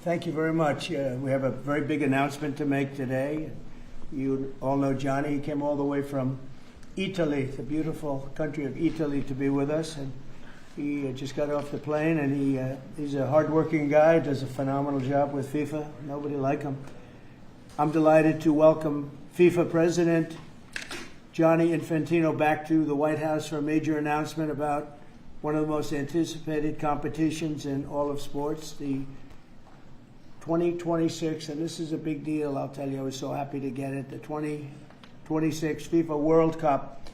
Thank you very much. We have a very big announcement to make today. You all know Johnny. He came all the way from Italy, the beautiful country of Italy, to be with us. And he just got off the plane, and he's a hardworking guy, does a phenomenal job with FIFA. Nobody like him. I'm delighted to welcome FIFA President Gianni Infantino back to the White House for a major announcement about one of the most anticipated competitions in all of sports, the 2026, and this is a big deal, I'll tell you, I was so happy to get it, the 2026 FIFA World Cup.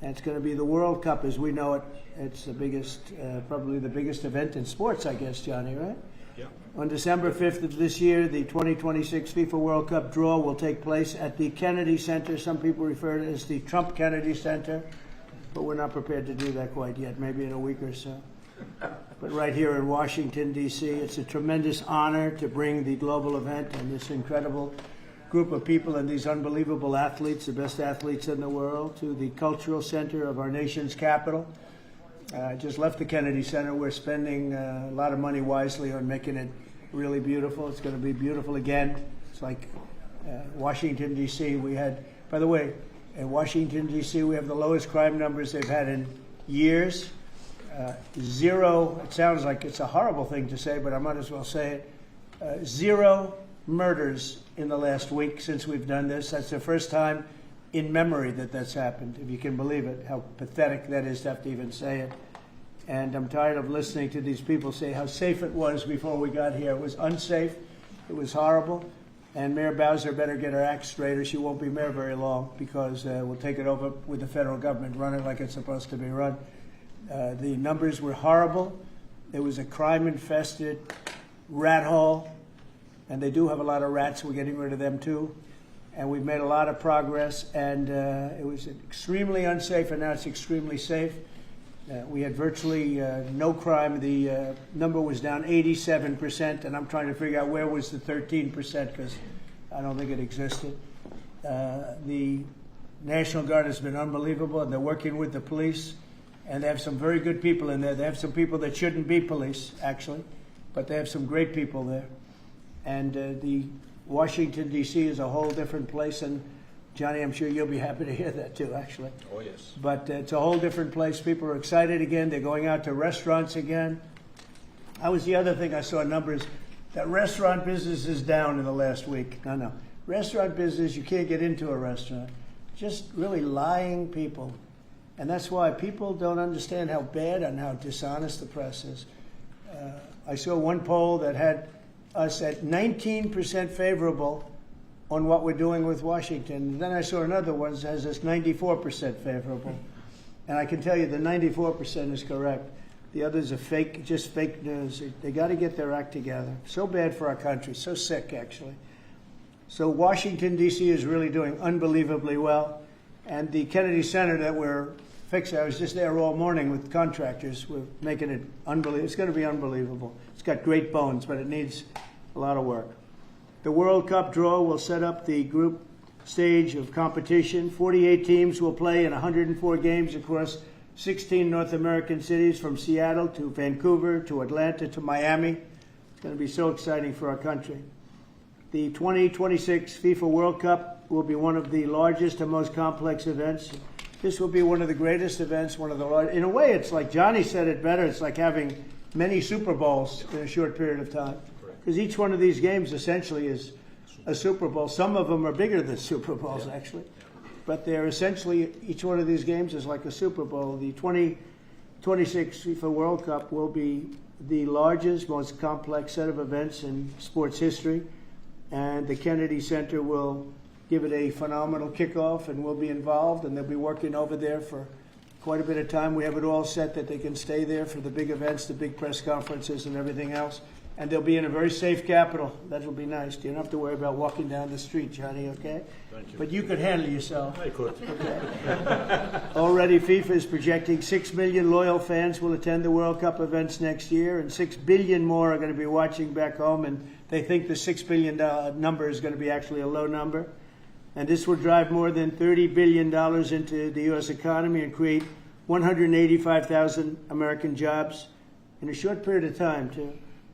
And it's going to be the World Cup as we know it. It's the biggest, probably the biggest event in sports, I guess, Johnny, right? Yeah. On December 5th of this year, the 2026 FIFA World Cup draw will take place at the Kennedy Center. Some people refer to it as the Trump Kennedy Center, but we're not prepared to do that quite yet, maybe in a week or so. But right here in Washington, D.C., it's a tremendous honor to bring the global event and this incredible group of people and these unbelievable athletes, the best athletes in the world, to the cultural center of our nation's capital. I just left the Kennedy Center. We're spending a lot of money wisely on making it really beautiful. It's going to be beautiful again. It's like Washington, D.C. We had, by the way, in Washington, D.C., we have the lowest crime numbers they've had in years. Zero, it sounds like it's a horrible thing to say, but I might as well say it. Zero murders in the last week since we've done this. That's the first time in memory that that's happened, if you can believe it, how pathetic that is to have to even say it. And I'm tired of listening to these people say how safe it was before we got here. It was unsafe. It was horrible. And Mayor Bowser better get her act straight or she won't be mayor very long, because we'll take it over with the federal government, run it like it's supposed to be run. The numbers were horrible. It was a crime-infested rat hole, and they do have a lot of rats. We're getting rid of them too, and we've made a lot of progress. And it was extremely unsafe, and now it's extremely safe. We had virtually no crime. The number was down 87%, and I'm trying to figure out where was the 13%, because I don't think it existed. The National Guard has been unbelievable, and they're working with the police. And they have some very good people in there. They have some people that shouldn't be police, actually, but they have some great people there. And the Washington, D.C. is a whole different place. And, Johnny, I'm sure you'll be happy to hear that, too, actually. Oh, yes. But it's a whole different place. People are excited again. They're going out to restaurants again. That was the other thing I saw numbers. That restaurant business is down in the last week. No. Restaurant business, you can't get into a restaurant. Just really lying people. And that's why people don't understand how bad and how dishonest the press is. I saw one poll that had us at 19% favorable on what we're doing with Washington. And then I saw another one that has us 94% favorable. And I can tell you the 94% is correct. The others are fake, just fake news. They got to get their act together. So bad for our country, so sick, actually. So Washington, D.C. is really doing unbelievably well. And the Kennedy Center that we're fixing, I was just there all morning with contractors. We're making it unbelievable. It's going to be unbelievable. It's got great bones, but it needs a lot of work. The World Cup draw will set up the group stage of competition. 48 teams will play in 104 games across 16 North American cities, from Seattle to Vancouver to Atlanta to Miami. It's going to be so exciting for our country. The 2026 FIFA World Cup will be one of the largest and most complex events. This will be one of the greatest events, one of the largest. In a way, it's like Johnny said it better. It's like having many Super Bowls in a short period of time. Because each one of these games essentially is a Super Bowl. Some of them are bigger than Super Bowls, actually. But they're essentially, each one of these games is like a Super Bowl. The 2026 FIFA World Cup will be the largest, most complex set of events in sports history. And the Kennedy Center will give it a phenomenal kickoff, and we'll be involved, and they'll be working over there for quite a bit of time. We have it all set that they can stay there for the big events, the big press conferences and everything else. And they'll be in a very safe capital. That'll be nice. You don't have to worry about walking down the street, Johnny, okay? Thank you. But you could handle yourself. I could. Okay. Already FIFA is projecting 6 million loyal fans will attend the World Cup events next year, and 6 billion more are going to be watching back home, and they think the $6 billion number is going to be actually a low number. And this will drive more than $30 billion into the U.S. economy and create 185,000 American jobs in a short period of time, too.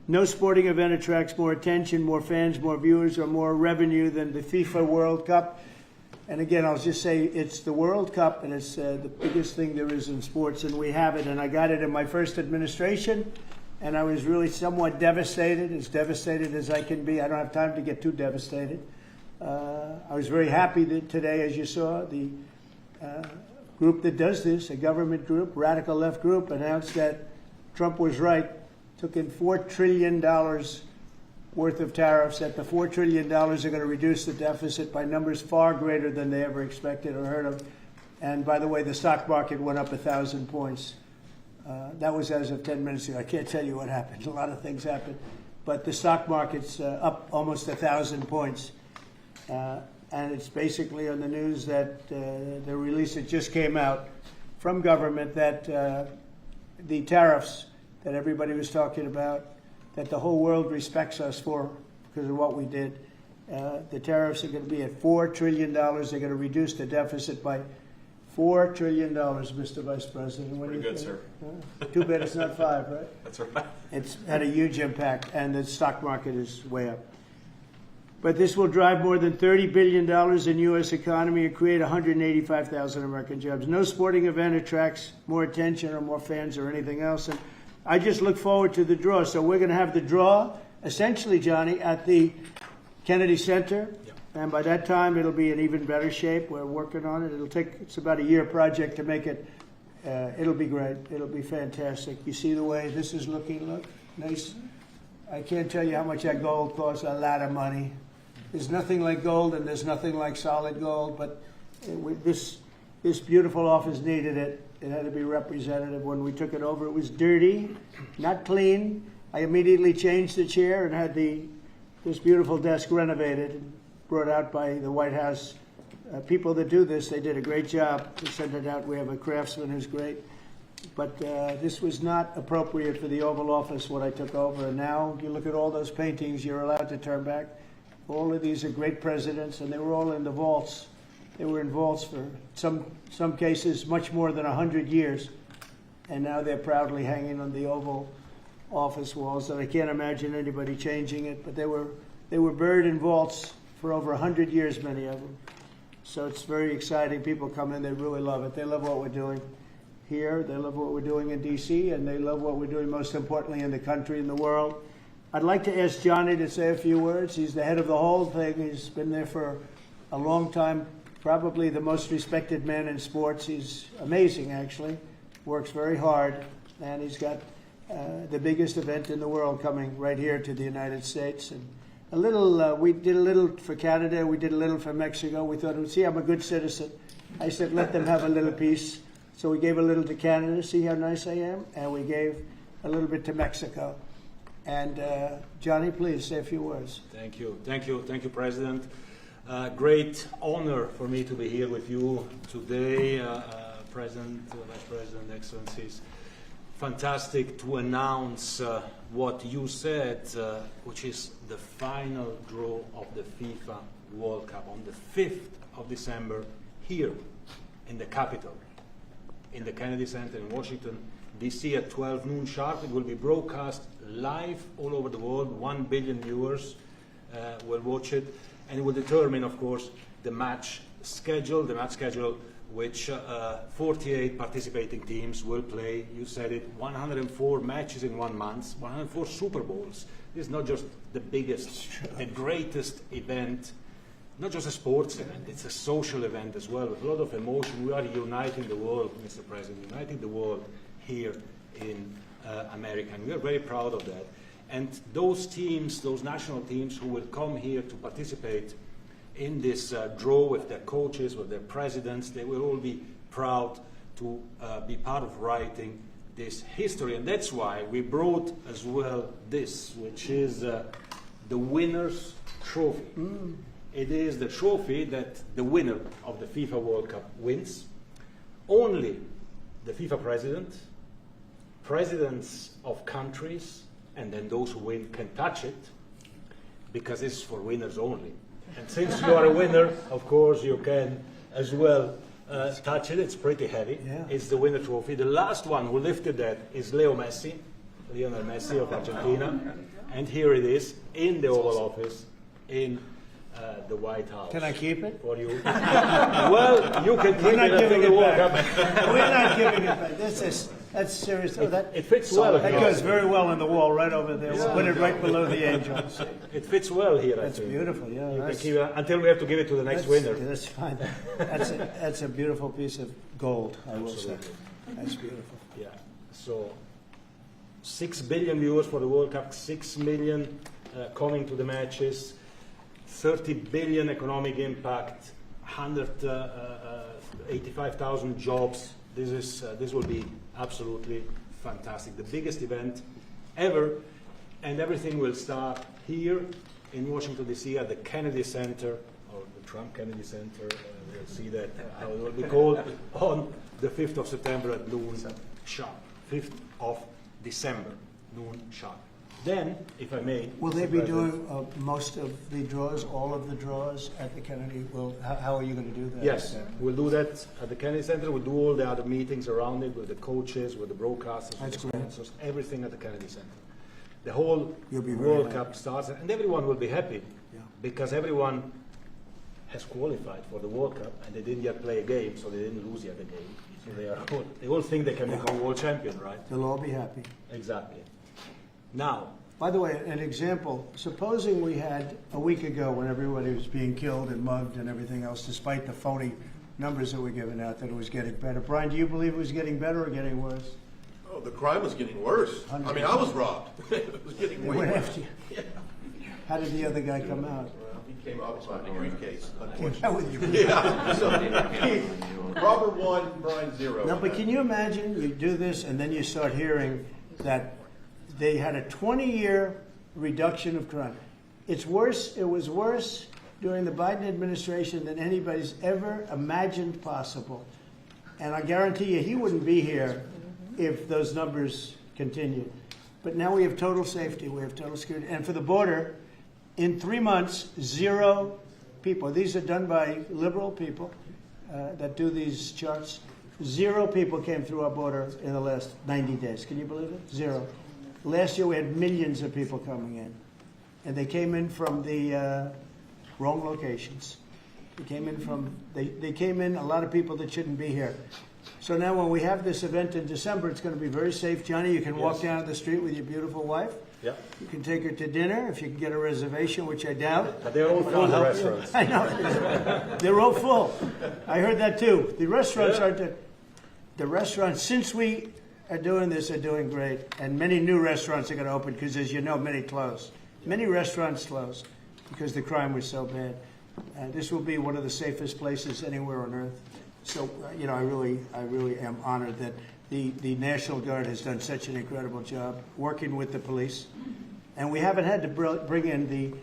No sporting event attracts more attention, more fans, more viewers, or more revenue than the FIFA World Cup. And again, I'll just say it's the World Cup, and it's the biggest thing there is in sports, and we have it. And I got it in my first administration, and I was really somewhat devastated, as devastated as I can be. I don't have time to get too devastated. I was very happy that today, as you saw, the group that does this, a government group, radical left group, announced that Trump was right, took in $4 trillion worth of tariffs, that the $4 trillion are going to reduce the deficit by numbers far greater than they ever expected or heard of. And by the way, the stock market went up 1,000 points. That was as of 10 minutes ago. I can't tell you what happened. A lot of things happened. But the stock market's up almost 1,000 points. And it's basically on the news that the release that just came out from government that the tariffs that everybody was talking about, that the whole world respects us for because of what we did. The tariffs are going to be at $4 trillion. They're going to reduce the deficit by $4 trillion, Mr. Vice President. What do you think? Sir. Too bad it's not 5, right? That's right. It's had a huge impact, and the stock market is way up. But this will drive more than $30 billion in U.S. economy and create 185,000 American jobs. No sporting event attracts more attention or more fans or anything else. And I just look forward to the draw. So we're going to have the draw, essentially, Johnny, at the Kennedy Center. Yep. And by that time, it'll be in even better shape. We're working on it. It's about a year project to make it. It'll be great. It'll be fantastic. You see the way this is looking? Look, nice. I can't tell you how much that gold costs. A lot of money. There's nothing like gold, and there's nothing like solid gold. But this beautiful office needed it. It had to be representative. When we took it over, it was dirty, not clean. I immediately changed the chair and had this beautiful desk renovated and brought out by the White House. People that do this, they did a great job. We sent it out. We have a craftsman who's great. But this was not appropriate for the Oval Office when I took over. And now you look at all those paintings you're allowed to turn back. All of these are great presidents, and they were all in the vaults. They were in vaults for some cases much more than 100 years, and now they're proudly hanging on the Oval Office walls. And I can't imagine anybody changing it. But they were buried in vaults for over 100 years, many of them. So it's very exciting. People come in, they really love it. They love what we're doing here. They love what we're doing in D.C., and they love what we're doing, most importantly, in the country and the world. I'd like to ask Johnny to say a few words. He's the head of the whole thing. He's been there for a long time. Probably the most respected man in sports. He's amazing, actually. Works very hard, and he's got the biggest event in the world coming right here to the United States. And we did a little for Canada. We did a little for Mexico. We thought, see, I'm a good citizen. I said, let them have a little piece. So we gave a little to Canada. See how nice I am? And we gave a little bit to Mexico. And Johnny, please say a few words. Thank you, President. Great honor for me to be here with you today, President, Vice President, Excellencies. Fantastic to announce what you said, which is the final draw of the FIFA World Cup on the 5th of December here in the Capitol, in the Kennedy Center in Washington, D.C. at 12 noon sharp. It will be broadcast live all over the world. 1 billion viewers will watch it. And it will determine, of course, the match schedule, which 48 participating teams will play. You said it, 104 matches in 1 month, 104 Super Bowls. This is not just the biggest, the greatest event, not just a sports event, it's a social event as well, with a lot of emotion. We are uniting the world, Mr. President, uniting the world here in America, and we are very proud of that. And those teams, those national teams who will come here to participate in this draw with their coaches, with their presidents, they will all be proud to be part of writing this history. And that's why we brought as well this, which is the winner's trophy. It is the trophy that the winner of the FIFA World Cup wins. Only the FIFA president, presidents of countries, and then those who win can touch it, because it's for winners only. And since you are a winner, of course, you can as well touch it. It's pretty heavy. Yeah. It's the winner trophy. The last one who lifted that is Leo Messi, Lionel Messi of Argentina, and here it is in the Oval Office in the White House. Can I keep it? For you? Well, you can keep We're not it until giving the it World back. Cup. We're not giving it back. That's serious. Oh, It fits well. that goes very well on the wall right over there. We'll put it right below the angels. It fits well here. That's I think. beautiful. Yeah, You can that's, keep it until we have to give it to the next winner. That's fine. That's a beautiful piece of gold. I will say. Absolutely. That's beautiful. Yeah. So 6 billion viewers for the World Cup, 6 million coming to the matches, 30 billion economic impact, 185,000 jobs. This will be absolutely fantastic. The biggest event ever, and everything will start here in Washington, D.C. at the Kennedy Center, or the Trump Kennedy Center. We'll see that how it will be called on the 5th of September at noon sharp. 5th of December, noon sharp. Then, if I may... Will they Mr. be President, doing most of the draws, all of the draws at the Kennedy? How are you going to do that? Yes, we'll do that at the Kennedy Center. We'll do all the other meetings around it with the coaches, with the broadcasters, with That's the great. sponsors, everything at the Kennedy Center. The whole You'll be very World happy. Cup starts, and everyone will be happy Yeah. because everyone has qualified for the World Cup, and they didn't yet play a game, so they didn't lose yet a game. So they all think they can become world champion, right? They'll all be happy. Exactly. Now, By the way, an example, supposing we had a week ago when everybody was being killed and mugged and everything else, despite the phony numbers that were given out, that it was getting better. Brian, do you believe it was getting better or getting worse? Oh, the crime was getting worse. I mean, I was robbed. It was getting They way went worse. after you. How did the other guy come out? Well, he came up with a briefcase. That was you. Yeah. So, Robert 1, Brian 0. No, but can you imagine you do this and then you start hearing that they had a 20-year reduction of crime. It's worse. It was worse during the Biden administration than anybody's ever imagined possible. And I guarantee you he wouldn't be here if those numbers continued. But now we have total safety. We have total security. And for the border, in 3 months, 0 people. These are done by liberal people that do these charts. 0 people came through our border in the last 90 days. Can you believe it? 0. Last year we had millions of people coming in. And they came in from the wrong locations. They came in a lot of people that shouldn't be here. So now when we have this event in December, it's going to be very safe. Johnny, you can walk down the street with your beautiful wife. yeah. You can take her to dinner if you can get a reservation, which I doubt. But they're all full, the restaurants. I know. They're all full. I heard that too. The restaurants aren't. The restaurants, since we are doing this, are doing great. And many new restaurants are going to open because, as you know, many closed. Many restaurants closed because the crime was so bad. This will be one of the safest places anywhere on earth. So, you know, I really am honored that the National Guard has done such an incredible job working with the police. And we haven't had to bring in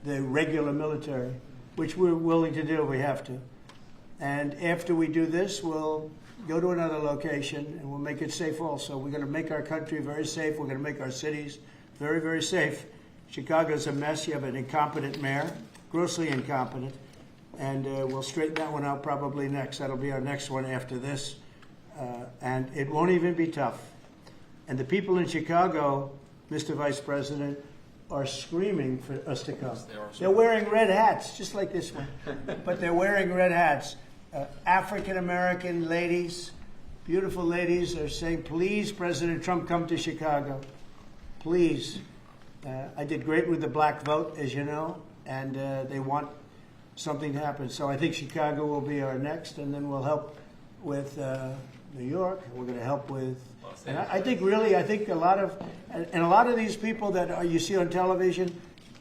the regular military, which we're willing to do. We have to. And after we do this, we'll go to another location and we'll make it safe also. We're going to make our country very safe. We're going to make our cities very, very safe. Chicago's a mess. You have an incompetent mayor, grossly incompetent. And we'll straighten that one out probably next. That'll be our next one after this. And it won't even be tough. And the people in Chicago, Mr. Vice President, are screaming for us to come. They're wearing red hats, just like this one. But they're wearing red hats. African-American ladies, beautiful ladies, are saying, please, President Trump, come to Chicago. Please. I did great with the black vote, as you know, and they want something to happen. So I think Chicago will be our next, and then we'll help with New York. We're going to help with, and I think a lot of these people that you see on television,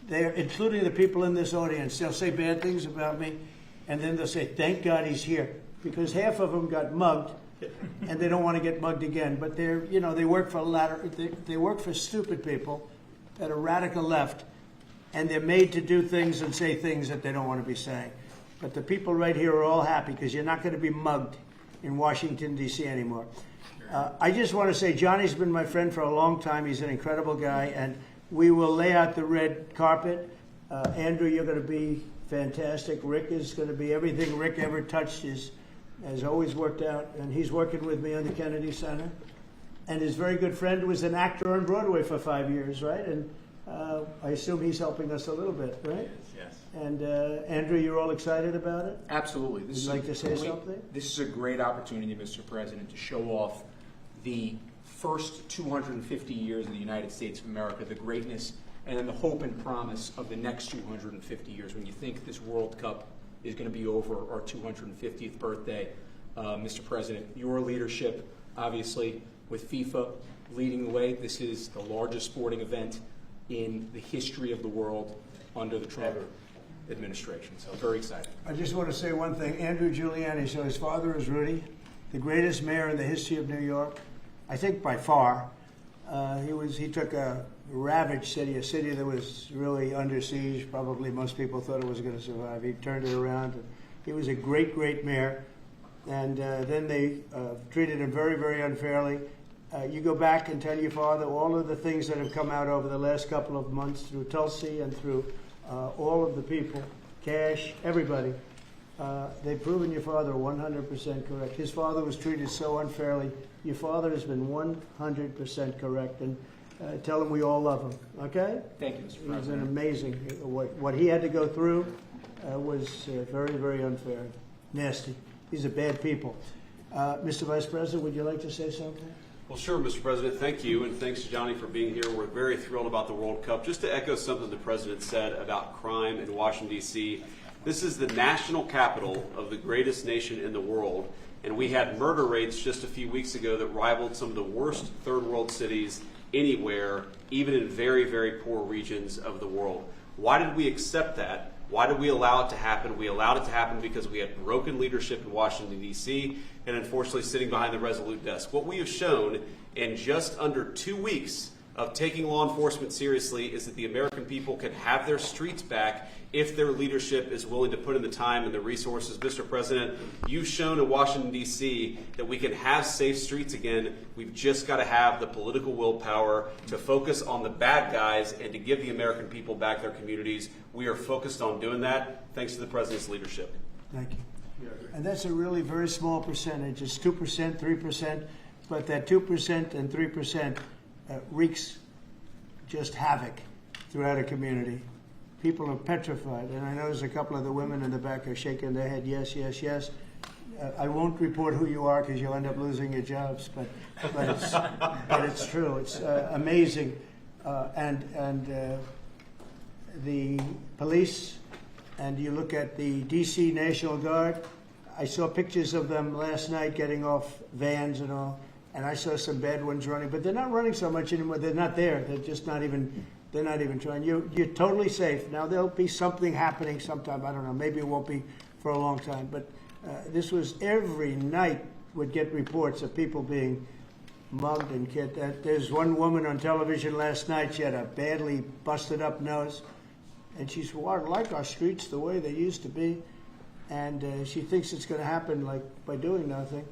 they're including the people in this audience. They'll say bad things about me, and then they'll say, "Thank God he's here," because half of them got mugged, and they don't want to get mugged again. But they work for stupid people that are radical left. And they're made to do things and say things that they don't want to be saying. But the people right here are all happy because you're not going to be mugged in Washington, D.C. anymore. I just want to say Johnny's been my friend for a long time. He's an incredible guy. And we will lay out the red carpet. Andrew, you're going to be fantastic. Rick is going to be everything Rick ever touched has always worked out. And he's working with me on the Kennedy Center. And his very good friend was an actor on Broadway for 5 years, right? And I assume he's helping us a little bit, right? Yes. And Andrew, you're all excited about it? Absolutely. Would you like to say something? This is a great opportunity, Mr. President, to show off the first 250 years of the United States of America, the greatness and then the hope and promise of the next 250 years. When you think this World Cup is going to be over our 250th birthday, Mr. President, your leadership, obviously, with FIFA leading the way, this is the largest sporting event in the history of the world under the Trump administration. So very excited. I just want to say one thing. Andrew Giuliani, so his father is Rudy, the greatest mayor in the history of New York, I think by far. He took a ravaged city, a city that was really under siege. Probably most people thought it was going to survive. He turned it around. He was a great, great mayor. And then they treated him very, very unfairly. You go back and tell your father all of the things that have come out over the last couple of months through Tulsi and through all of the people, Cash, everybody. They've proven your father 100% correct. His father was treated so unfairly. Your father has been 100% correct. And tell him we all love him, okay? Thank you, Mr. President. He's an amazing. What he had to go through was very, very unfair. Nasty. These are bad people. Mr. Vice President, would you like to say something? Well, sure, Mr. President. Thank you, and thanks, Johnny, for being here. We're very thrilled about the World Cup. Just to echo something the President said about crime in Washington, D.C., this is the national capital of the greatest nation in the world, and we had murder rates just a few weeks ago that rivaled some of the worst third world cities anywhere, even in very, very poor regions of the world. Why did we accept that? Why did we allow it to happen? We allowed it to happen because we had broken leadership in Washington, D.C., and unfortunately sitting behind the Resolute desk. What we have shown in just under 2 weeks of taking law enforcement seriously is that the American people can have their streets back if their leadership is willing to put in the time and the resources. Mr. President, you've shown in Washington, D.C. that we can have safe streets again. We've just got to have the political willpower to focus on the bad guys and to give the American people back their communities. We are focused on doing that thanks to the President's leadership. Thank you. And that's a really very small percentage. It's 2%, 3%, but that 2% and 3% wreaks just havoc throughout a community. People are petrified, and I notice a couple of the women in the back are shaking their head, yes, yes, yes. I won't report who you are because you'll end up losing your jobs, but it's true. It's amazing, and the police, and you look at the D.C. National Guard. I saw pictures of them last night getting off vans and all, and I saw some bad ones running, but they're not running so much anymore. They're not there. They're just not even. They're not even trying. You're totally safe. Now there'll be something happening sometime. I don't know. Maybe it won't be for a long time. But this was every night would get reports of people being mugged and killed. There's one woman on television last night. She had a badly busted up nose, and she said, "Well, I like our streets the way they used to be," and she thinks it's going to happen like by doing nothing.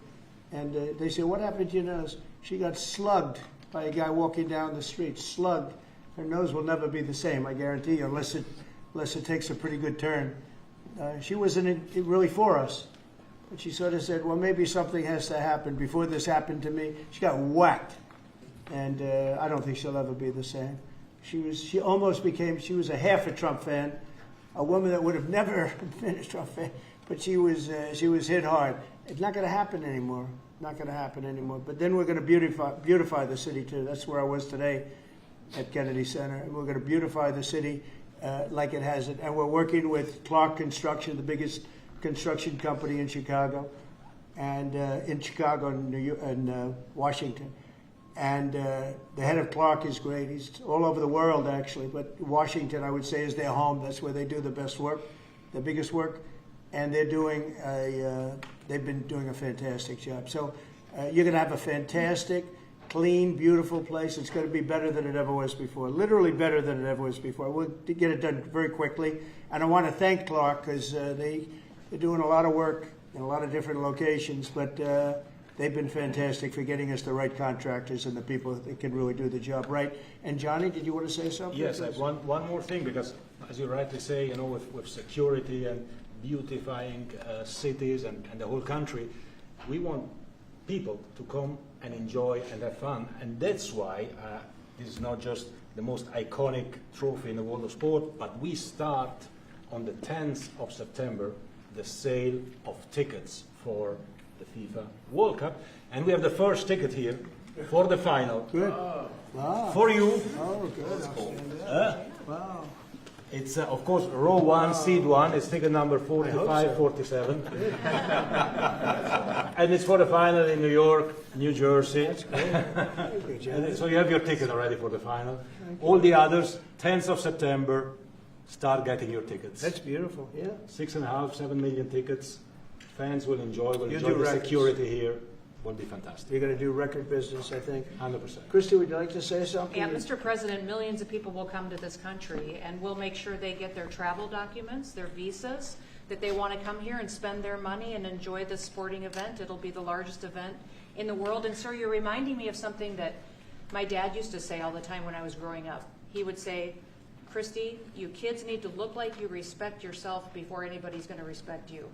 And they say, "What happened to your nose?" She got slugged by a guy walking down the street. Slugged. Her nose will never be the same, I guarantee you, unless it takes a pretty good turn. She wasn't really for us, but she sort of said, "Well, maybe something has to happen before this happened to me." She got whacked, and I don't think she'll ever be the same. She almost became. She was a half a Trump fan, a woman that would have never been a Trump fan, but she was hit hard. It's not going to happen anymore. Not going to happen anymore. But then we're going to beautify the city too. That's where I was today, at Kennedy Center, and we're going to beautify the city like it has it. And we're working with Clark Construction, the biggest construction company in Chicago, and in Washington. And the head of Clark is great. He's all over the world, actually, but Washington, I would say, is their home. That's where they do the best work, the biggest work, and they've been doing a fantastic job. So you're going to have a fantastic, clean, beautiful place. It's going to be better than it ever was before. Literally better than it ever was before. We'll get it done very quickly. And I want to thank Clark because they're doing a lot of work in a lot of different locations, but they've been fantastic for getting us the right contractors and the people that can really do the job right. And Johnny, did you want to say something? Yes, one more thing, because as you rightly say, with security and beautifying cities and the whole country, we want people to come and enjoy and have fun. And that's why this is not just the most iconic trophy in the world of sport, but we start on the 10th of September the sale of tickets for the FIFA World Cup. And we have the first ticket here for the final. Good. Wow. For you. Oh, good. Wow. It's, of course, row 1, seat 1. It's ticket number 4547. And it's for the final in New York, New Jersey. That's great. And so you have your ticket already for the final. All the others, 10th of September, start getting your tickets. That's beautiful. Yeah. 6.5, 7 million tickets. Fans will enjoy. Will You enjoy do the records. security here. Will be fantastic. You're going to do record business, I think. 100%. Christy, would you like to say something? Yeah, Mr. President, millions of people will come to this country, and we'll make sure they get their travel documents, their visas, that they want to come here and spend their money and enjoy this sporting event. It'll be the largest event in the world. And sir, you're reminding me of something that my dad used to say all the time when I was growing up. He would say, Christy, you kids need to look like you respect yourself before anybody's going to respect you.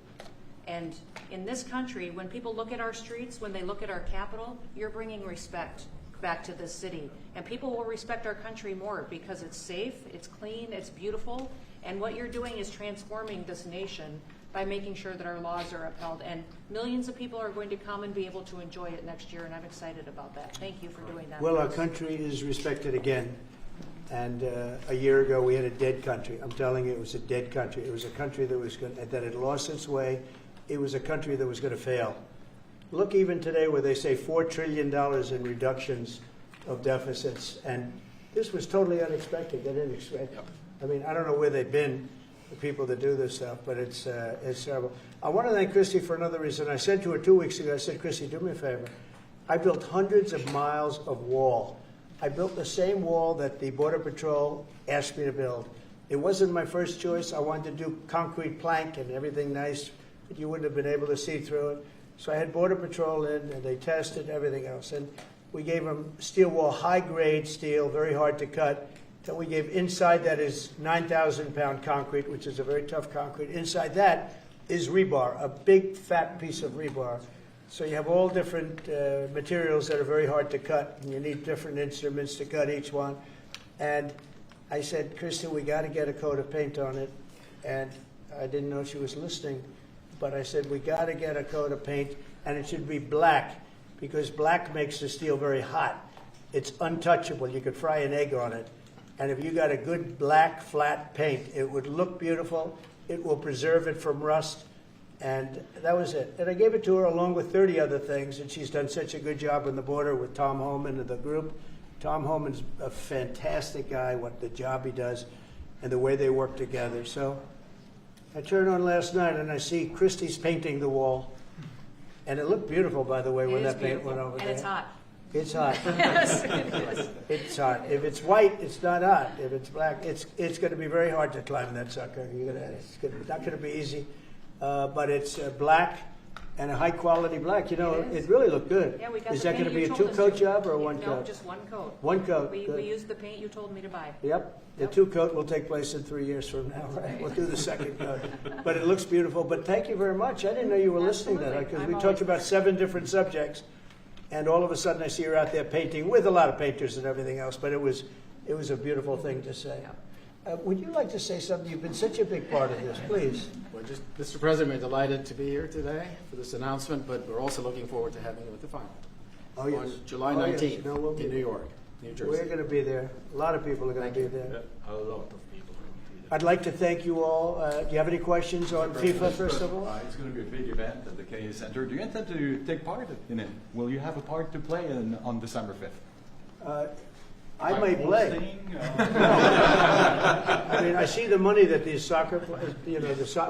And in this country, when people look at our streets, when they look at our capital, you're bringing respect back to this city. And people will respect our country more because it's safe, it's clean, it's beautiful. And what you're doing is transforming this nation by making sure that our laws are upheld. And millions of people are going to come and be able to enjoy it next year, and I'm excited about that. Thank you for doing that. Well, our country is respected again. And a year ago, we had a dead country. I'm telling you, it was a dead country. It was a country that had lost its way. It was a country that was going to fail. Look, even today, where they say $4 trillion in reductions of deficits, and this was totally unexpected. They didn't expect it. I mean, I don't know where they've been, the people that do this stuff, but it's terrible. I want to thank Christy for another reason. I said to her 2 weeks ago, I said, Christy, do me a favor. I built hundreds of miles of wall. I built the same wall that the Border Patrol asked me to build. It wasn't my first choice. I wanted to do concrete plank and everything nice, but you wouldn't have been able to see through it. So I had Border Patrol in, and they tested everything else. And we gave them steel wall, high-grade steel, very hard to cut. Then we gave inside that is 9,000-pound concrete, which is a very tough concrete. Inside that is rebar, a big, fat piece of rebar. So you have all different materials that are very hard to cut, and you need different instruments to cut each one. And I said, Kristen, we got to get a coat of paint on it. And I didn't know she was listening, but I said, we got to get a coat of paint, and it should be black, because black makes the steel very hot. It's untouchable. You could fry an egg on it. And if you got a good black, flat paint, it would look beautiful. It will preserve it from rust. And that was it. And I gave it to her along with 30 other things, and she's done such a good job on the border with Tom Holman and the group. Tom Holman's a fantastic guy, what the job he does and the way they work together. So I turned on last night, and I see Christie's painting the wall. And it looked beautiful, by the way, when that paint went over there. And it's hot. It's hot. Yes, it is. It's hot. If it's white, it's not hot. If it's black, it's going to be very hard to climb that sucker. It's not going to be easy. But it's black and a high-quality black. You know, it really looked good. Yeah, we got Is the that going paint to be you a told us two-coat to. job or a one No, coat? just one coat. One coat. We Good. used the paint you told me to buy. Yep. The Yep. two-coat will take place in 3 years from now, right? We'll do the second coat. But it looks beautiful. But thank you very much. I didn't know you were listening to that, Absolutely. because I'm we talked always- about 7 different subjects, and all of a sudden I see her out there painting with a lot of painters and everything else. But it was a beautiful thing to say. Would you like to say something? You've been such a big part of this. Please. Well, just, Mr. President, we're delighted to be here today for this announcement, but we're also looking forward to having you at the final Oh, yes. on July Oh, yes. 19th No, we'll be in New there. York, New Jersey. We're going to be there. A lot of people are going to be Thank there. A lot of people. I'd like to thank you all. Do you have any questions on FIFA, first of all? It's going to be a big event at the KA Center. Do you intend to take part in it? Will you have a part to play on December 5th? I may play. Hosting, I mean, I see the money that these soccer players,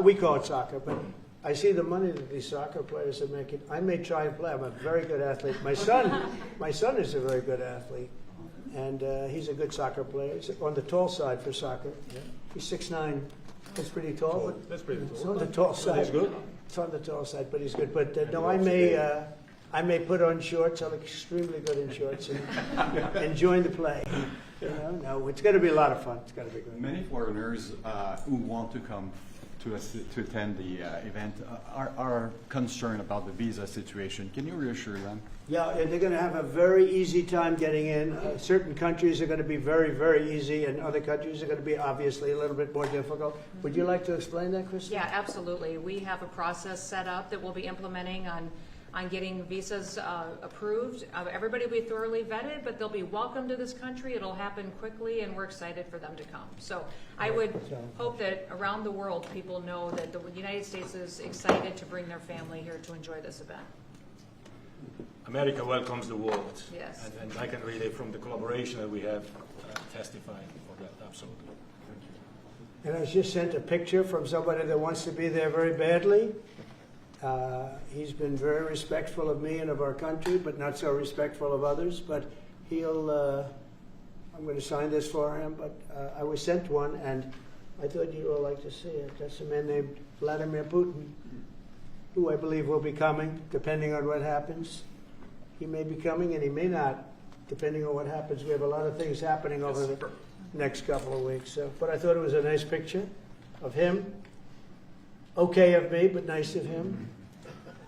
we call it soccer, but I see the money that these soccer players are making. I may try and play. I'm a very good athlete. My son is a very good athlete, and he's a good soccer player. He's on the tall side for soccer. Yeah. He's 6'9". That's pretty tall. That's pretty It's cool. on the tall side. He's good. It's on the tall side, but he's good. But no, I may put on shorts. I'm extremely good in shorts and join the play. No, it's going to be a lot of fun. It's going to be good. Many foreigners who want to come to attend the event are concerned about the visa situation. Can you reassure them? Yeah, and they're going to have a very easy time getting in. Certain countries are going to be very, very easy, and other countries are going to be obviously a little bit more difficult. Would you like to explain that, Kristen? Yeah, absolutely. We have a process set up that we'll be implementing on getting visas approved. Everybody will be thoroughly vetted, but they'll be welcome to this country. It'll happen quickly, and we're excited for them to come. So I would hope that around the world people know that the United States is excited to bring their family here to enjoy this event. America welcomes the world. Yes. And I can really, from the collaboration that we have, testify for that, absolutely. And I just sent a picture from somebody that wants to be there very badly. He's been very respectful of me and of our country, but not so respectful of others. But I'm going to sign this for him, but I was sent one, and I thought you'd all like to see it. That's a man named Vladimir Putin, who I believe will be coming, depending on what happens. He may be coming, and he may not, depending on what happens. We have a lot of things happening over the next couple of weeks. So, but I thought it was a nice picture of him. Okay of me, but nice of him.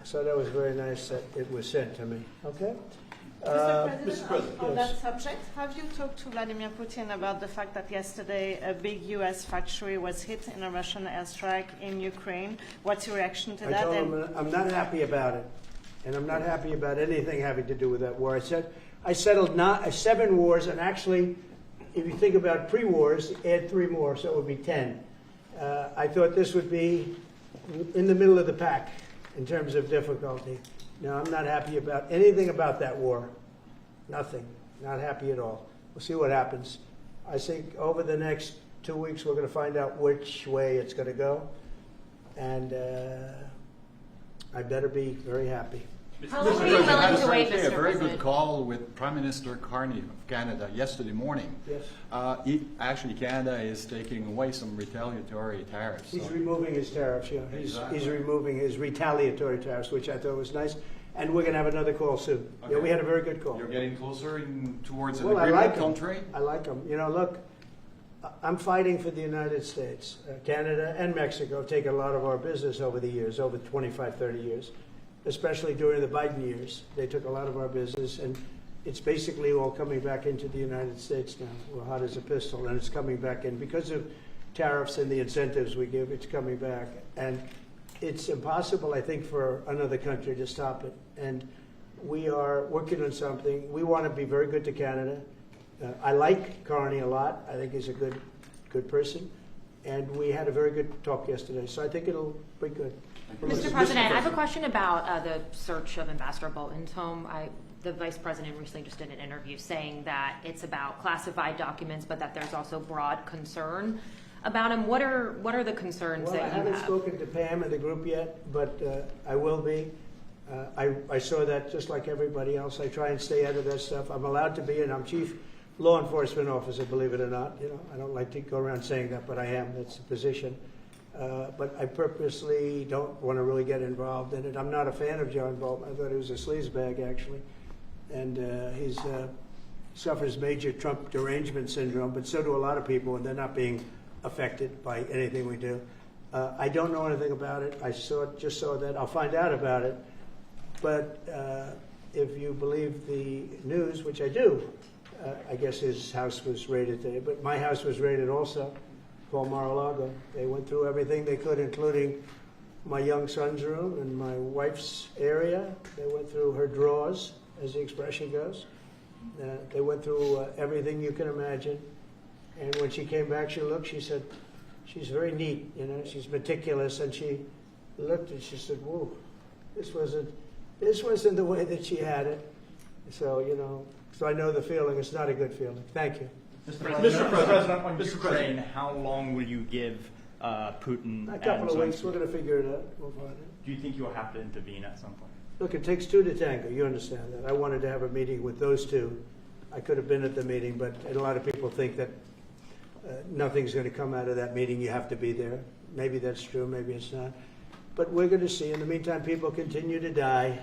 So that was very nice that it was sent to me. Okay? Mr. President, on yes. that subject, have you talked to Vladimir Putin about the fact that yesterday a big U.S. factory was hit in a Russian airstrike in Ukraine? What's your reaction to I that? told him I'm not happy about it, and I'm not happy about anything having to do with that war. I said I settled 7 wars, and actually, if you think about pre-wars, add 3 more, so it would be 10. I thought this would be in the middle of the pack in terms of difficulty. No, I'm not happy about anything about that war. Nothing. Not happy at all. We'll see what happens. I think over the next 2 weeks we're going to find out which way it's going to go. And I better be very happy. How long are you willing to wait, Mr. A very President? good call with Prime Minister Carney of Canada yesterday morning. Yes. Actually, Canada is taking away some retaliatory tariffs. He's so- removing his tariffs, yeah. Exactly. He's removing his retaliatory tariffs, which I thought was nice. And we're going to have another call soon. Okay. Yeah, we had a very good call. You're getting closer towards an Well, I agreement like him. country? I like them. You know, look, I'm fighting for the United States. Canada and Mexico have taken a lot of our business over the years, over 25, 30 years, especially during the Biden years. They took a lot of our business, and it's basically all coming back into the United States now. We're hot as a pistol, and it's coming back in. Because of tariffs and the incentives we give, it's coming back. And it's impossible, I think, for another country to stop it. And we are working on something. We want to be very good to Canada. I like Carney a lot. I think he's a good person. And we had a very good talk yesterday. So I think it'll be good. Mr. President, I have a question about the search of Ambassador Bolton's home. The Vice President recently just did an interview saying that it's about classified documents, but that there's also broad concern about him. What are the concerns that you have? I haven't spoken to Pam and the group yet, but I will be. I saw that just like everybody else. I try and stay out of that stuff. I'm allowed to be, and I'm chief law enforcement officer, believe it or not. You know, I don't like to go around saying that, but I am. That's the position. But I purposely don't want to really get involved in it. I'm not a fan of John Bolton. I thought he was a sleazebag, actually. And he suffers major Trump derangement syndrome, but so do a lot of people, and they're not being affected by anything we do. I don't know anything about it. I just saw that. I'll find out about it. But if you believe the news, which I do, I guess his house was raided today. But my house was raided also, Paul Mar-a-Lago. They went through everything they could, including my young son's room and my wife's area. They went through her drawers, as the expression goes. They went through everything you can imagine. And when she came back, she said, she's very neat, you know, she's meticulous. And she looked and she said, whoa, this wasn't the way that she had it. So, you know, so I know the feeling. It's not a good feeling. Thank you. Mr. President, on Ukraine, how long will you give Putin? A couple of weeks. We're going to figure it out. We'll find it. Do you think you'll have to intervene at some point? Look, it takes 2 to tango. You understand that. I wanted to have a meeting with those 2. I could have been at the meeting, but a lot of people think that nothing's going to come out of that meeting. You have to be there. Maybe that's true. Maybe it's not. But we're going to see. In the meantime, people continue to die.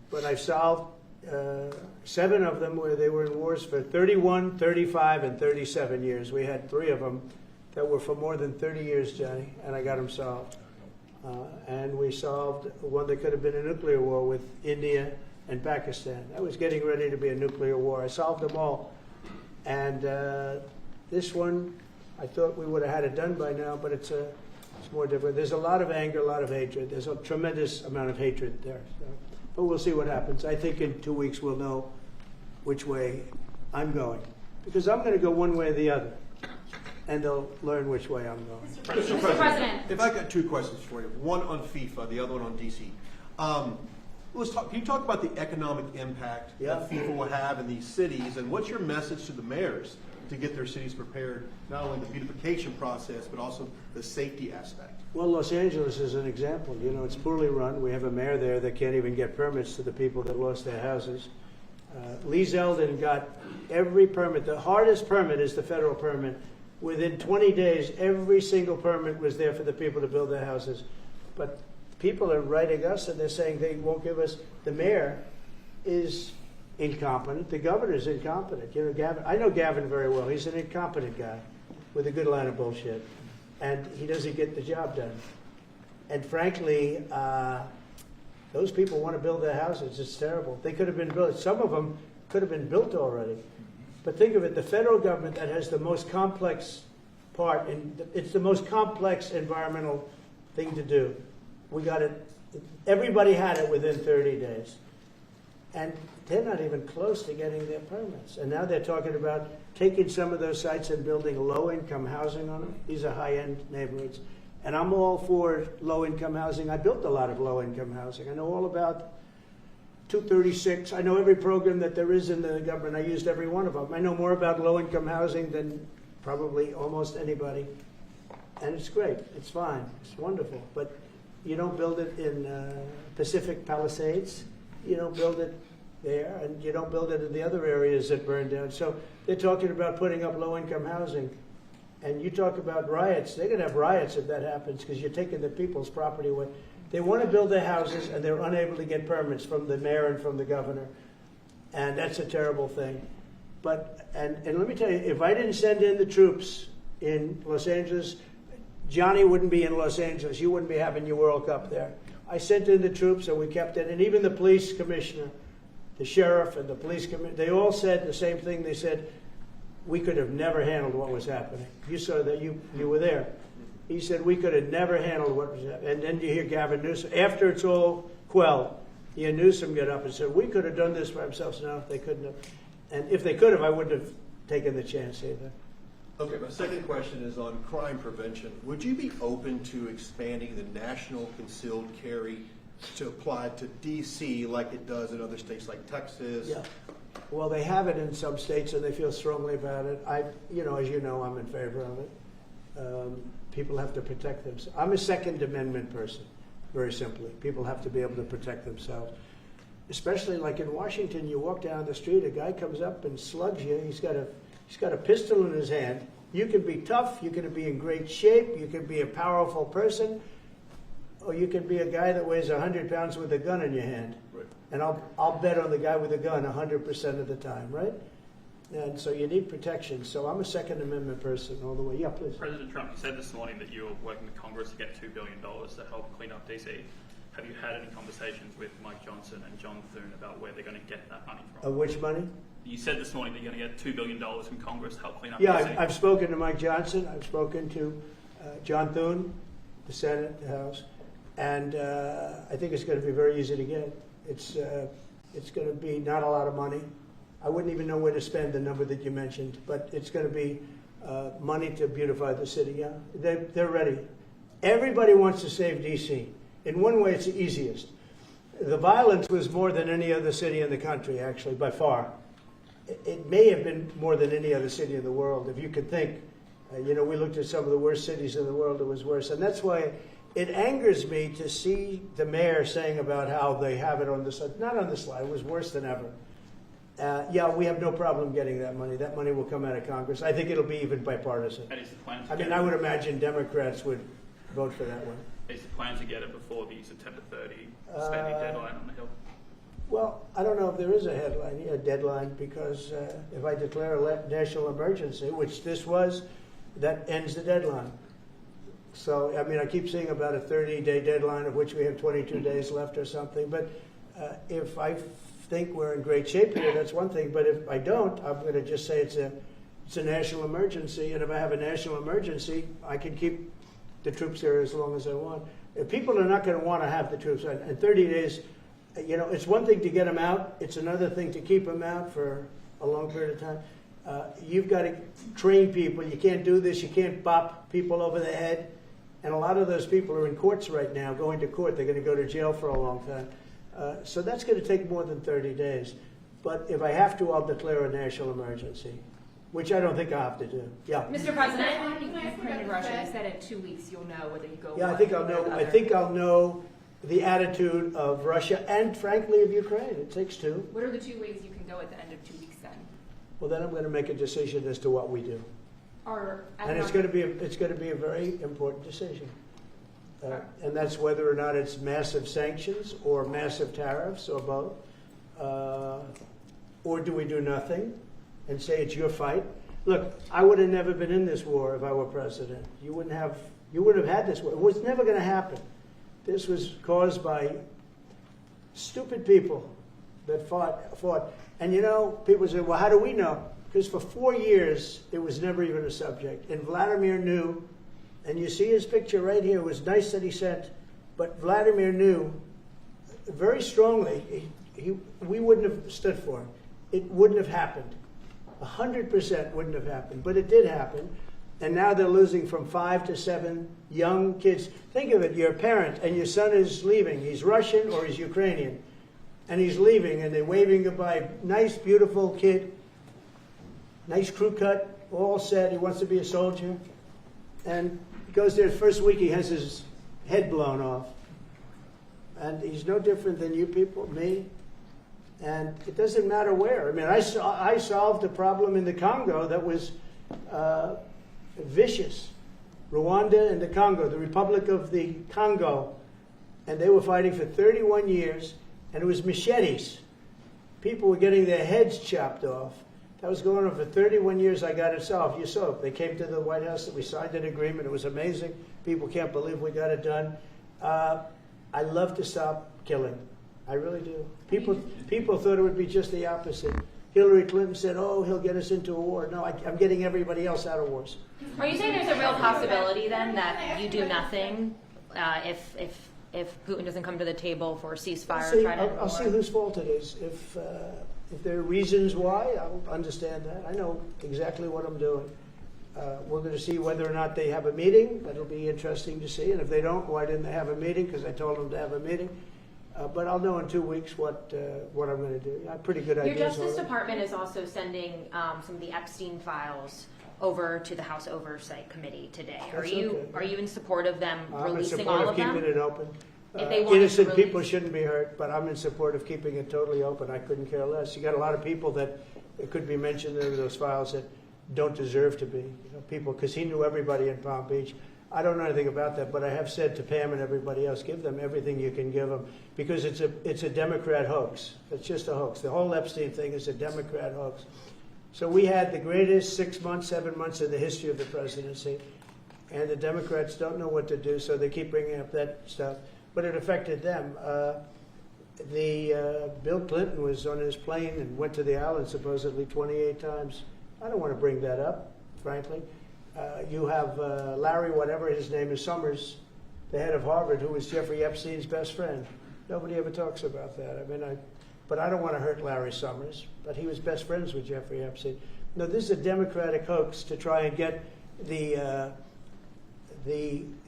But I've solved 7 of them where they were in wars for 31, 35, and 37 years. We had 3 of them that were for more than 30 years, Johnny, and I got them solved. And we solved one that could have been a nuclear war with India and Pakistan. That was getting ready to be a nuclear war. I solved them all. And this one, I thought we would have had it done by now, but it's more different. There's a lot of anger, a lot of hatred. There's a tremendous amount of hatred there. So, but we'll see what happens. I think in 2 weeks we'll know which way I'm going. Because I'm going to go one way or the other. And they'll learn which way I'm going. Mr. President, if I got 2 questions for you, one on FIFA, the other one on DC. Can you talk about the economic impact that FIFA will have in these cities, and what's your message to the mayors to get their cities prepared, not only the beautification process, but also the safety aspect? Well, Los Angeles is an example. You know, it's poorly run. We have a mayor there that can't even get permits to the people that lost their houses. Lee Zeldin got every permit. The hardest permit is the federal permit. Within 20 days, every single permit was there for the people to build their houses. But people are writing us and they're saying they won't give us. The mayor is incompetent. The governor is incompetent. You know, Gavin. I know Gavin very well. He's an incompetent guy with a good line of bullshit. And he doesn't get the job done. And frankly, those people want to build their houses. It's terrible. They could have been built. Some of them could have been built already. But think of it, the federal government that has the most complex part, it's the most complex environmental thing to do. We got it, everybody had it within 30 days. And they're not even close to getting their permits. And now they're talking about taking some of those sites and building low-income housing on them. These are high-end neighborhoods. And I'm all for low-income housing. I built a lot of low-income housing. I know all about 236. I know every program that there is in the government. I used every one of them. I know more about low-income housing than probably almost anybody. And it's great. It's fine. It's wonderful. But you don't build it in Pacific Palisades. You don't build it there. And you don't build it in the other areas that burn down. So they're talking about putting up low-income housing. And you talk about riots. They're going to have riots if that happens because you're taking the people's property away. They want to build their houses, and they're unable to get permits from the mayor and from the governor. And that's a terrible thing. But, and let me tell you, if I didn't send in the troops in Los Angeles, Johnny wouldn't be in Los Angeles. You wouldn't be having your World Cup there. I sent in the troops, and we kept it. And even the police commissioner, the sheriff and the police commissioner, they all said the same thing. They said, we could have never handled what was happening. You saw that, you were there. He said, we could have never handled what was happening. And then you hear Gavin Newsom. After it's all quelled, you hear Newsom get up and said, we could have done this by ourselves. No, they couldn't have. And if they could have, I wouldn't have taken the chance either. Okay, my second question is on crime prevention. Would you be open to expanding the national concealed carry to apply to D.C. like it does in other states like Texas? Yeah. Well, they have it in some states, and they feel strongly about it. As you know, I'm in favor of it. People have to protect themselves. I'm a Second Amendment person, very simply. People have to be able to protect themselves. Especially like in Washington, you walk down the street, a guy comes up and slugs you. He's got a pistol in his hand. You can be tough, you can be in great shape, you can be a powerful person, or you can be a guy that weighs 100 pounds with a gun in your hand. Right. And I'll bet on the guy with a gun 100% of the time, right? And so you need protection. So I'm a Second Amendment person all the way. Yeah, please. President Trump, you said this morning that you were working with Congress to get $2 billion to help clean up DC. Have you had any conversations with Mike Johnson and John Thune about where they're going to get that money from? Of which money? You said this morning that you're going to get $2 billion from Congress to help clean up Yeah, DC. I've spoken to Mike Johnson. I've spoken to John Thune, the Senate, the House. And I think it's going to be very easy to get. It's going to be not a lot of money. I wouldn't even know where to spend the number that you mentioned, but it's going to be money to beautify the city. Yeah, they're ready. Everybody wants to save D.C. In one way, it's the easiest. The violence was more than any other city in the country, actually, by far. It may have been more than any other city in the world, if you could think. We looked at some of the worst cities in the world, it was worse. And that's why it angers me to see the mayor saying about how they have it on the slide. Not on the slide, it was worse than ever. We have no problem getting that money. That money will come out of Congress. I think it'll be even bipartisan. And is the plan to I mean, I would imagine Democrats would vote for that one. Is the plan to get it before the September 30 spending deadline on the Hill? Well, I don't know if there is a deadline, because if I declare a national emergency, which this was, that ends the deadline. So, I mean, I keep saying about a 30-day deadline, of which we have 22 days left or something. But if I think we're in great shape here, that's one thing. But if I don't, I'm going to just say it's a national emergency. And if I have a national emergency, I can keep the troops here as long as I want. If people are not going to want to have the troops, and 30 days, you know, it's one thing to get them out. It's another thing to keep them out for a long period of time. You've got to train people. You can't do this. You can't bop people over the head. And a lot of those people are in courts right now, going to court. They're going to go to jail for a long time. So that's going to take more than 30 days. But if I have to, I'll declare a national emergency, which I don't think I have to do. Yeah. Mr. President, Ukraine and Russia, you said in 2 weeks you'll know whether you go. Yeah, I think I'll know. I think I'll know the attitude of Russia and, frankly, of Ukraine. It takes two. What are the 2 ways you can go at the end of 2 weeks then? Well, then I'm going to make a decision as to what we do. And it's going to be a very important decision. And that's whether or not it's massive sanctions or massive tariffs or both. Or do we do nothing and say it's your fight? Look, I would have never been in this war if I were president. You wouldn't have had this war. It was never going to happen. This was caused by stupid people that fought. And you know, people say, well, how do we know? Because for 4 years, it was never even a subject. And Vladimir knew, and you see his picture right here. It was nice that he sent, but Vladimir knew very strongly we wouldn't have stood for it. It wouldn't have happened. 100% wouldn't have happened, but it did happen. And now they're losing from 5 to 7 young kids. Think of it, you're a parent and your son is leaving. He's Russian or he's Ukrainian. And he's leaving and they're waving goodbye. Nice, beautiful kid. Nice crew cut, all set. He wants to be a soldier. And he goes there the first week, he has his head blown off. And he's no different than you people, me. And it doesn't matter where. I mean, I solved a problem in the Congo that was vicious. Rwanda and the Congo, the Republic of the Congo. And they were fighting for 31 years, and it was machetes. People were getting their heads chopped off. That was going on for 31 years. I got it solved. You saw it. They came to the White House, and we signed an agreement. It was amazing. People can't believe we got it done. I love to stop killing. I really do. People thought it would be just the opposite. Hillary Clinton said, oh, he'll get us into a war. No, I'm getting everybody else out of wars. Are you saying there's a real possibility then that you do nothing if Putin doesn't come to the table for a ceasefire? I'll see whose fault it is. If there are reasons why, I'll understand that. I know exactly what I'm doing. We're going to see whether or not they have a meeting. That'll be interesting to see. And if they don't, why didn't they have a meeting? Because I told them to have a meeting. But I'll know in 2 weeks what I'm going to do. I have pretty good ideas. Your Justice Department is also sending some of the Epstein files over to the House Oversight Committee today. Are you in support of them releasing all of them? I'm in support of keeping it open. If they innocent people shouldn't be hurt, but I'm in support of keeping it totally open. I couldn't care less. You got a lot of people that could be mentioned in those files that don't deserve to be. You know, people, because he knew everybody in Palm Beach. I don't know anything about that, but I have said to Pam and everybody else, give them everything you can give them, because it's a Democrat hoax. It's just a hoax. The whole Epstein thing is a Democrat hoax. So we had the greatest 6 months, 7 months in the history of the presidency, and the Democrats don't know what to do, so they keep bringing up that stuff. But it affected them. Bill Clinton was on his plane and went to the island supposedly 28 times. I don't want to bring that up, frankly. You have Larry, whatever his name is, Summers, the head of Harvard, who was Jeffrey Epstein's best friend. Nobody ever talks about that. I mean, but I don't want to hurt Larry Summers, but he was best friends with Jeffrey Epstein. No, this is a Democratic hoax to try and get the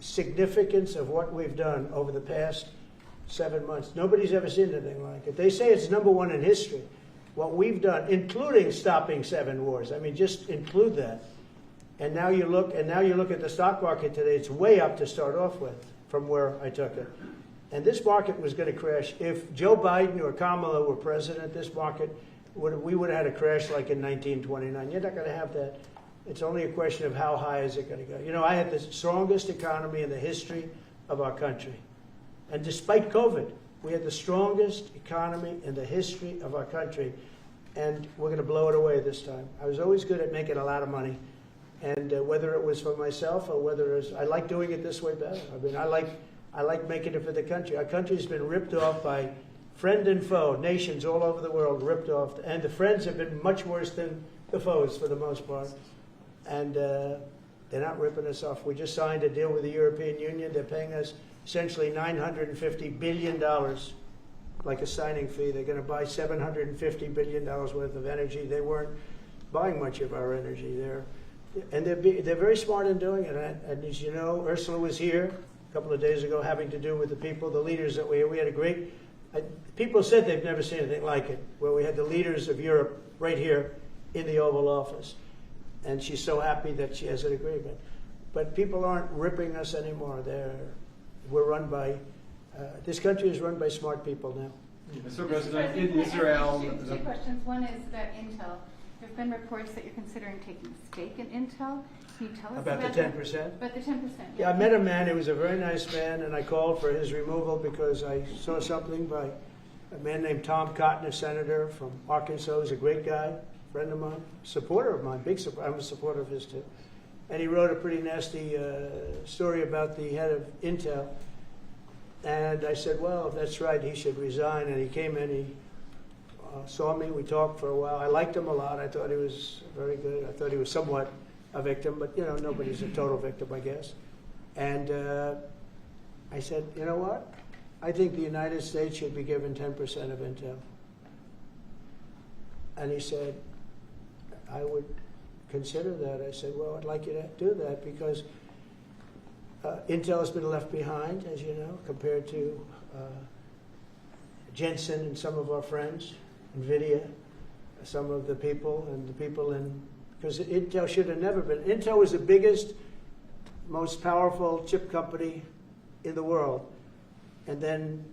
significance of what we've done over the past 7 months. Nobody's ever seen anything like it. They say it's #1 in history. What we've done, including stopping 7 wars. I mean, just include that. And now you look at the stock market today. It's way up to start off with from where I took it. And this market was going to crash. If Joe Biden or Kamala were president, this market we would have had a crash like in 1929. You're not going to have that. It's only a question of how high is it going to go. You know, I had the strongest economy in the history of our country. And despite COVID, we had the strongest economy in the history of our country. And we're going to blow it away this time. I was always good at making a lot of money. And whether it was for myself or whether it was, I like doing it this way better. I mean, I like making it for the country. Our country's been ripped off by friend and foe, nations all over the world ripped off. And the friends have been much worse than the foes for the most part. And they're not ripping us off. We just signed a deal with the European Union. They're paying us essentially $950 billion, like a signing fee. They're going to buy $750 billion worth of energy. They weren't buying much of our energy there. And they're very smart in doing it. And as you know, Ursula was here a couple of days ago having to do with the people, the leaders that we had a great, people said they've never seen anything like it, where we had the leaders of Europe right here in the Oval Office. And she's so happy that she has an agreement. But people aren't ripping us anymore. We're run by, this country is run by smart people now. Mr. President, in Israel... Two questions. One is about Intel. There have been reports that you're considering taking a stake in Intel. Can you tell us About the 10%? About the 10%. Yeah, I met a man. He was a very nice man, and I called for his removal because I saw something by a man named Tom Cotton, a senator from Arkansas. He's a great guy, friend of mine, supporter of mine, big supporter. I'm a supporter of his too. And he wrote a pretty nasty story about the head of Intel. And I said, well, if that's right, he should resign. And he came in, he saw me, we talked for a while. I liked him a lot. I thought he was very good. I thought he was somewhat a victim, but you know, nobody's a total victim, I guess. And I said, you know what? I think the United States should be given 10% of Intel. And he said, I would consider that. I said, well, I'd like you to do that because Intel has been left behind, as you know, compared to Jensen and some of our friends, NVIDIA, some of the people, and the people in, because Intel should have never been. Intel was the biggest, most powerful chip company in the world. And then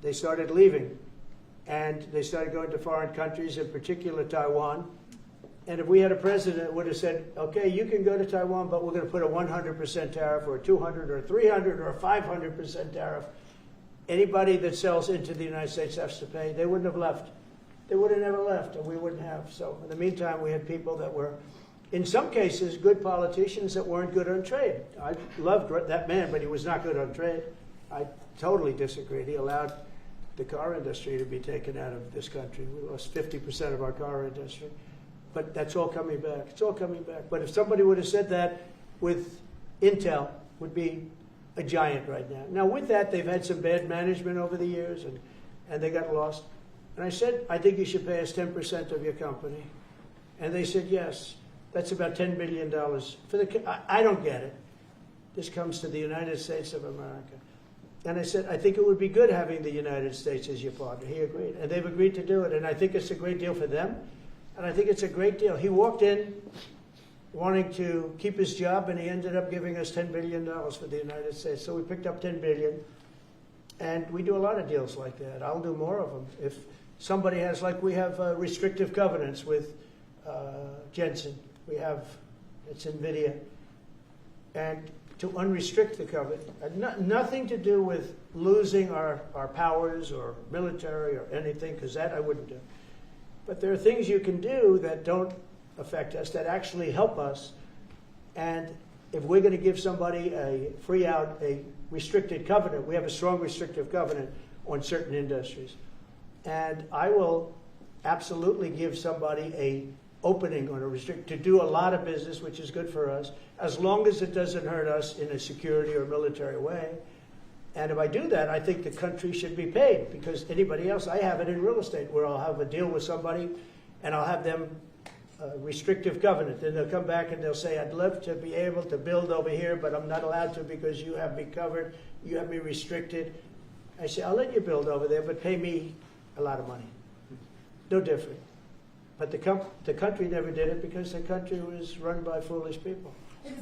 they started leaving. And they started going to foreign countries, in particular Taiwan. And if we had a president that would have said, okay, you can go to Taiwan, but we're going to put a 100% tariff or a 200 or a 300 or a 500% tariff, anybody that sells into the United States has to pay. They wouldn't have left. They would have never left, and we wouldn't have. So in the meantime, we had people that were, in some cases, good politicians that weren't good on trade. I loved that man, but he was not good on trade. I totally disagreed. He allowed the car industry to be taken out of this country. We lost 50% of our car industry. But that's all coming back. It's all coming back. But if somebody would have said that with Intel, would be a giant right now. Now, with that, they've had some bad management over the years, and they got lost. And I said, I think you should pay us 10% of your company. And they said, yes. That's about $10 billion. I don't get it. This comes to the United States of America. And I said, I think it would be good having the United States as your partner. He agreed. And they've agreed to do it. And I think it's a great deal for them. And I think it's a great deal. He walked in wanting to keep his job, and he ended up giving us $10 billion for the United States. So we picked up $10 billion. And we do a lot of deals like that. I'll do more of them. If somebody has, like we have restrictive covenants with Jensen. We have, it's NVIDIA. And to unrestrict the covenant, nothing to do with losing our powers or military or anything, because that I wouldn't do. But there are things you can do that don't affect us, that actually help us. And if we're going to give somebody a restricted covenant, we have a strong restrictive covenant on certain industries. And I will absolutely give somebody a opening on to do a lot of business, which is good for us, as long as it doesn't hurt us in a security or military way. And if I do that, I think the country should be paid, because anybody else, I have it in real estate where I'll have a deal with somebody and I'll have them restrictive covenant. Then they'll come back and they'll say, I'd love to be able to build over here, but I'm not allowed to because you have me covered, you have me restricted. I say, I'll let you build over there, but pay me a lot of money. No different. But the country never did it because the country was run by foolish people.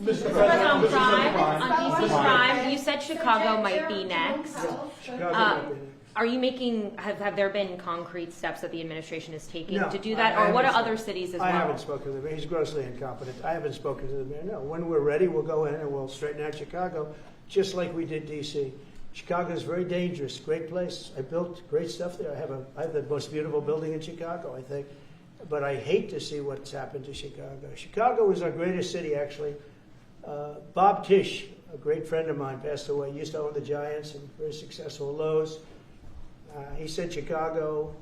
Mr. President, on DC crime, you said Chicago might be next. Chicago might be next. Are you making, have there been concrete steps that the administration is taking No, to do that? I Or what are haven't other cities as well? I haven't spoken to the mayor. He's grossly incompetent. I haven't spoken to the mayor. No, when we're ready, we'll go in and we'll straighten out Chicago, just like we did D.C. Chicago is very dangerous, great place. I built great stuff there. I have the most beautiful building in Chicago, I think. but I hate to see what's happened to Chicago. Chicago was our greatest city, actually. Bob Tisch, a great friend of mine, passed away. He used to own the Giants and very successful Lowe's. He said Chicago,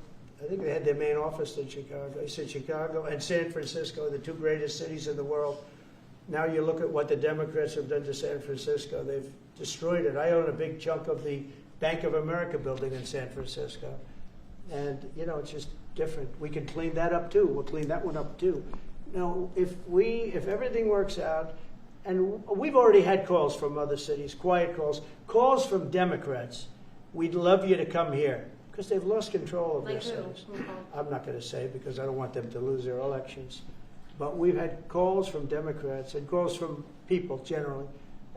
I think they had their main office in Chicago. He said Chicago and San Francisco, the two greatest cities in the world. Now you look at what the Democrats have done to San Francisco. They've destroyed it. I own a big chunk of the Bank of America building in San Francisco. And, you know, it's just different. We can clean that up too. We'll clean that one up too. Now, if everything works out, and we've already had calls from other cities, quiet calls from Democrats. We'd love you to come here because they've lost control of their cities. I'm not going to say because I don't want them to lose their elections. But we've had calls from Democrats and calls from people generally.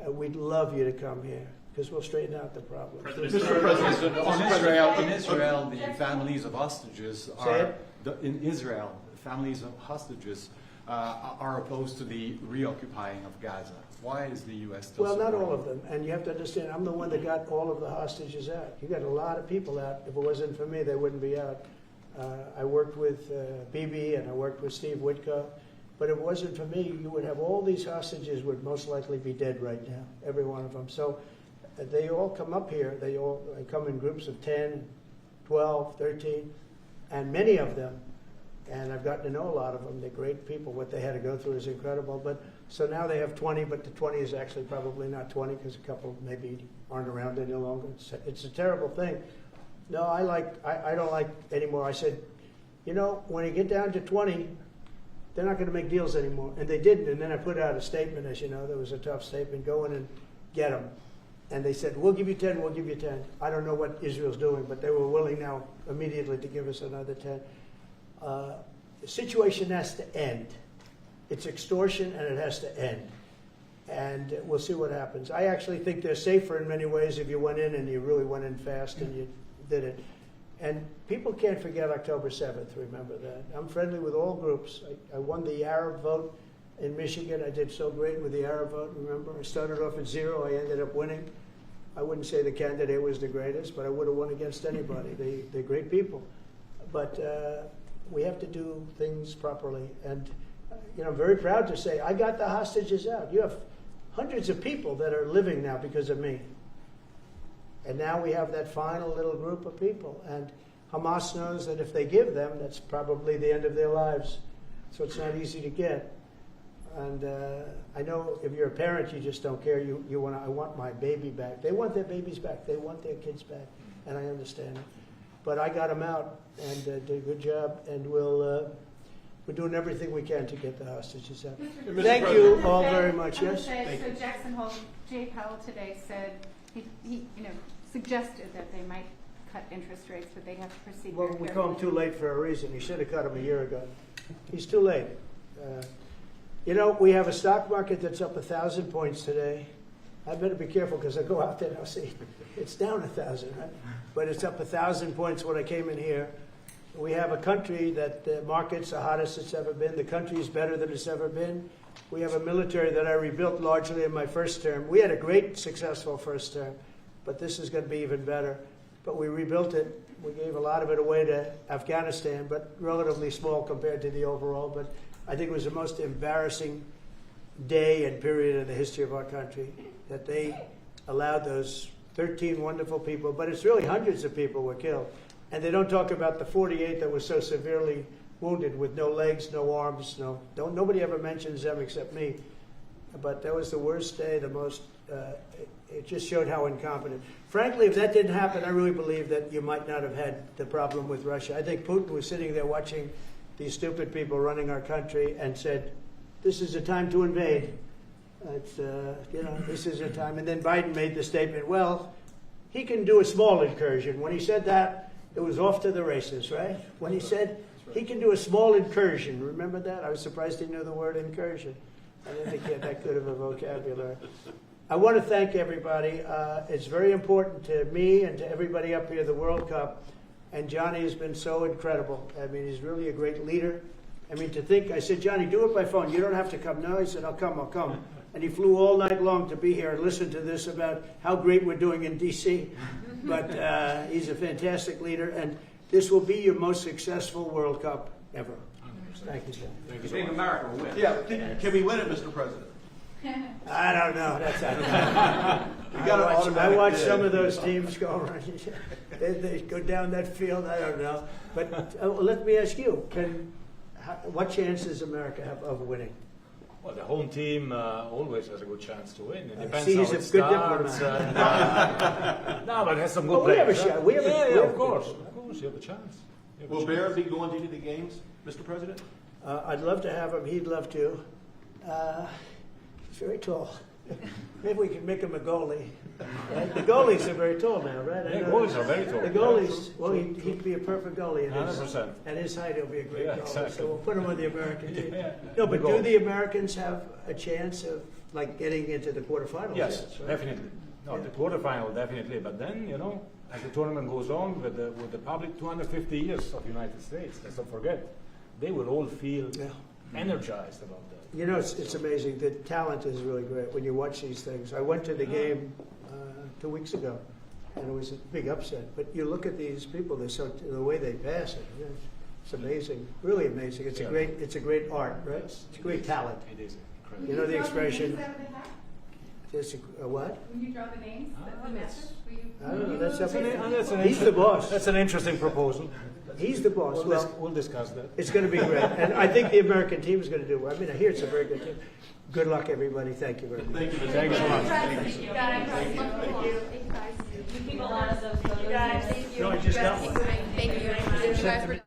We'd love you to come here because we'll straighten out the problem. Mr. President, in Israel, the families of hostages are are opposed to the reoccupying of Gaza. Why is the U.S. still Well, not supporting all of them. And you have to understand, I'm the one that got all of the hostages out. You got a lot of people out. If it wasn't for me, they wouldn't be out. I worked with Bibi and I worked with Steve Witkoff. But if it wasn't for me, you would have all these hostages would most likely be dead right now, every one of them. So they all come up here. They come in groups of 10, 12, 13, and many of them, and I've gotten to know a lot of them. They're great people. What they had to go through is incredible. But so now they have 20, but the 20 is actually probably not 20 because a couple maybe aren't around any longer. It's a terrible thing. No, I don't like anymore. I said, you know, when you get down to 20, they're not going to make deals anymore. And they didn't. And then I put out a statement, as you know, there was a tough statement, go in and get them. And they said, we'll give you 10, we'll give you 10. I don't know what Israel's doing, but they were willing now immediately to give us another 10. The situation has to end. It's extortion and it has to end. And we'll see what happens. I actually think they're safer in many ways if you went in and you really went in fast and you did it. And people can't forget October 7th, remember that. I'm friendly with all groups. I won the Arab vote in Michigan. I did so great with the Arab vote, remember? I started off at 0. I ended up winning. I wouldn't say the candidate was the greatest, but I would have won against anybody. They're great people. But we have to do things properly. And you know, I'm very proud to say I got the hostages out. You have hundreds of people that are living now because of me. And now we have that final little group of people. And Hamas knows that if they give them, that's probably the end of their lives. So it's not easy to get. And I know if you're a parent, you just don't care. You want, I want my baby back. They want their babies back. They want their kids back. And I understand it. But I got them out and did a good job. And we're doing everything we can to get the hostages out. Thank you all very much. Yes? So Jackson Hole, Jay Powell today said he suggested that they might cut interest rates, but they have to proceed. Well, we call him too late for a reason. He should have cut him a year ago. He's too late. You know, we have a stock market that's up 1,000 points today. I better be careful because I go out there and I'll see it's down 1,000, right? But it's up 1,000 points when I came in here. We have a country that the market's the hottest it's ever been. The country is better than it's ever been. We have a military that I rebuilt largely in my first term. We had a great, successful first term, but this is going to be even better. But we rebuilt it. We gave a lot of it away to Afghanistan, but relatively small compared to the overall. But I think it was the most embarrassing day and period in the history of our country that they allowed those 13 wonderful people, but it's really hundreds of people were killed. And they don't talk about the 48 that were so severely wounded with no legs, no arms, nobody ever mentions them except me. But that was the worst day, the most, it just showed how incompetent. Frankly, if that didn't happen, I really believe that you might not have had the problem with Russia. I think Putin was sitting there watching these stupid people running our country and said, this is a time to invade. It's, you know, this is a time. And then Biden made the statement, well, he can do a small incursion. When he said that, it was off to the races, right? When he said he can do a small incursion. Remember that? I was surprised he knew the word incursion. I didn't think he had that good of a vocabulary. I want to thank everybody. It's very important to me and to everybody up here, the World Cup. And Johnny has been so incredible. I mean, he's really a great leader. I mean, to think, I said, Johnny, do it by phone. You don't have to come. No, he said, I'll come. And he flew all night long to be here and listen to this about how great we're doing in D.C. But he's a fantastic leader, and this will be your most successful World Cup ever. Thank you, John. Thank you so Think much. America will win. Yeah, can we win it, Mr. President? I don't know. That's I watch some of those teams go around. They go down that field. I don't know. But let me ask you: what chance does America have of winning? Well, the home team always has a good chance to win. It depends See, how he's it a good starts. No, but it has some good Well, we players. have a shot. We have a- yeah, we have of a- course. Of course, you have a chance. You have a Will chance. Bear be going to any of the games, Mr. President? I'd love to have him. He'd love to. He's very tall. Maybe we can make him a goalie. Right? The goalies are very tall now, right? I Yeah, know. goalies are very tall. The goalies, well, he'd be a perfect goalie. 100%. At his height, he'll be a great Yeah, goalie. exactly. So we'll put him on the American team. Yeah. No, but The do goal. the Americans have a chance of like getting into the quarterfinals? Yes, right? definitely. No, Yeah. the quarterfinal definitely. But then, you know, as the tournament goes on with the public, 250 years of United States. Let's not forget, they will all feel Yeah. energized about that. You know, it's amazing. The talent is really great when you watch these things. I went to the game 2 weeks ago, and it was a big upset. But you look at these people; the way they pass it. It's amazing, really amazing. It's Yeah. it's a great art, right? It's a great talent. It is incredible. You know the expression. Just a what? When you draw the names, the yes. message, will you? I don't know. That's up That's an He's the boss. That's an interesting proposal. He's the boss. Well, We'll discuss that. it's going to be great, and I think the American team is going to do well. I mean, I hear it's a very good team. Good luck, everybody. Thank you very much. Thank you, Mr. Thank you so much. Thank you, guys. Thank you. Keep a lot of those. You guys. No, I just got one. Thank you.